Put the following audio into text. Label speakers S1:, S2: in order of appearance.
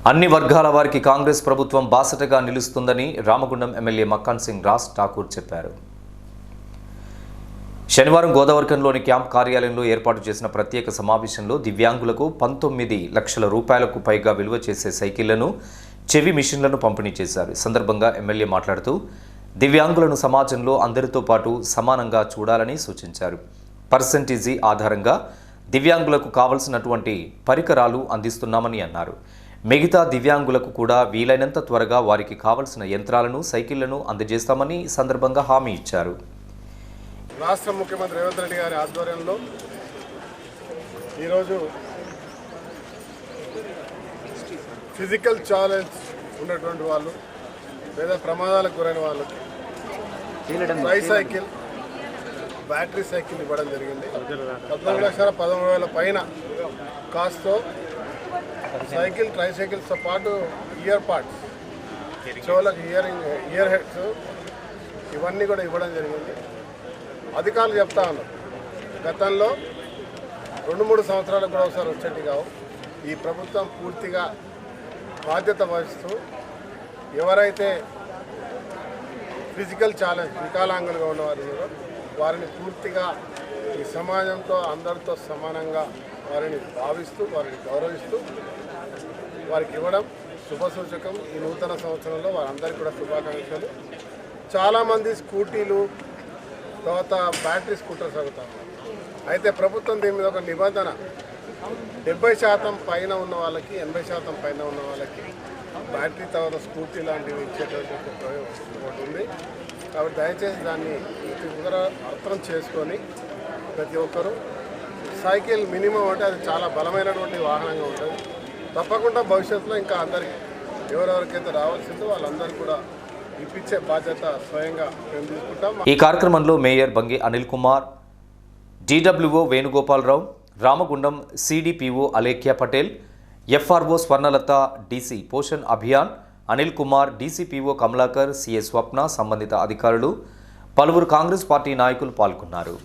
S1: అన్ని వర్గాల వారికి కాంగ్రెస్ ప్రభుత్వం బాసటగా నిలుస్తుందని రామగుండం ఎమ్మెల్యే మక్కాన్ సింగ్ రాజ్ ఠాకూర్ చెప్పారు. శనివారం గోదావరిఖంలోని క్యాంప్ కార్యాలయంలో ఏర్పాటు చేసిన ప్రత్యేక సమావేశంలో దివ్యాంగులకు 19 లక్షల రూపాయలకు పైగా విలువ చేసే సైకిళ్లను, చెవి మిషన్లను పంపిణీ చేశారు. ఈ సందర్భంగా ఎమ్మెల్యే మాట్లాడుతూ దివ్యాంగులను సమాజంలో అందరితో పాటు సమానంగా చూడాలని సూచించారు. పర్సెంటేజీ ఆధారంగా దివ్యాంగులకు కావలసినటువంటి పరికరాలు అందిస్తున్నామని అన్నారు. మిగతా దివ్యాంగులకు కూడా వీలైనంత త్వరగా వారికి కావలసిన యంత్రాలను, సైకిళ్లను అందజేస్తామని ఈ సందర్భంగా హామీ ఇచ్చారు.
S2: రాష్ట్ర ముఖ్యమంత్రి రేవంత్ రెడ్డి గారి ఆధ్వర్యంలో ఈరోజు ఫిజికల్ ఛాలెంజ్ ఉన్నటువంటి వాళ్ళు లేదా ప్రమాదాలకు గురైన వాళ్ళకి ట్రైసైకిల్, బ్యాటరీ సైకిల్ ఇవ్వడం జరిగింది. 14,13,000 పైన కాస్ట్తో సైకిల్, ట్రైసైకిల్స్తో పాటు ఇయర్ పార్ట్స్, చెవులకు ఇయర్ హెడ్స్ ఇవన్నీ కూడా ఇవ్వడం జరిగింది. అధికారులు చెప్తా ఉన్నారు, గతంలో 2-3 సంవత్సరాలకు కూడా ఒకసారి వచ్చేటి కావు. ఈ ప్రభుత్వం పూర్తిగా బాధ్యత వహిస్తూ ఎవరైతే ఫిజికల్ ఛాలెంజ్ వికలాంగులుగా ఉన్నవారు వారిని పూర్తిగా ఈ సమాజంతో అందరితో సమానంగా వారిని భావిస్తూ, వారిని గౌరవిస్తూ వారికి ఇవ్వడం శుభసూచకం. ఈ నూతన సంవత్సరంలో వారందరికీ కూడా శుభాకాంక్షలు. చాలామంది స్కూటీలు, తర్వాత బ్యాటరీ స్కూటర్స్ అడుగుతారు. అయితే ప్రభుత్వం దీని మీద ఒక నిబంధన 70% పైన ఉన్న వాళ్ళకి, 80% పైన ఉన్న వాళ్ళకి బ్యాటరీ తర్వాత స్కూటీ లాంటివి ఇచ్చేటటువంటి ఒకటి ఉంది. కాబట్టి దయచేసి దాన్ని అర్థం చేసుకొని ప్రతి ఒక్కరూ సైకిల్ మినిమం అంటే అది చాలా బలమైనటువంటి వాహనంగా ఉంటుంది. తప్పకుండా భవిష్యత్తులో ఇంకా అందరికీ ఎవరెవరికైతే రావాల్సిందో వాళ్ళందరికీ కూడా ఇప్పించే బాధ్యత స్వయంగా మేము తీసుకుంటాం.
S1: ఈ కార్యక్రమంలో mayor Bangi Anil Kumar, DWO Venugopalarao, Ramagundam CDPO Alekhya Patel, FRO Swarnalatha, DC Poshan Abhiyan Anil Kumar, DCPO Kamalakar, CS Swapna, సంబంధిత అధికారులు, పలువురు కాంగ్రెస్ పార్టీ నాయకులు పాల్గొన్నారు.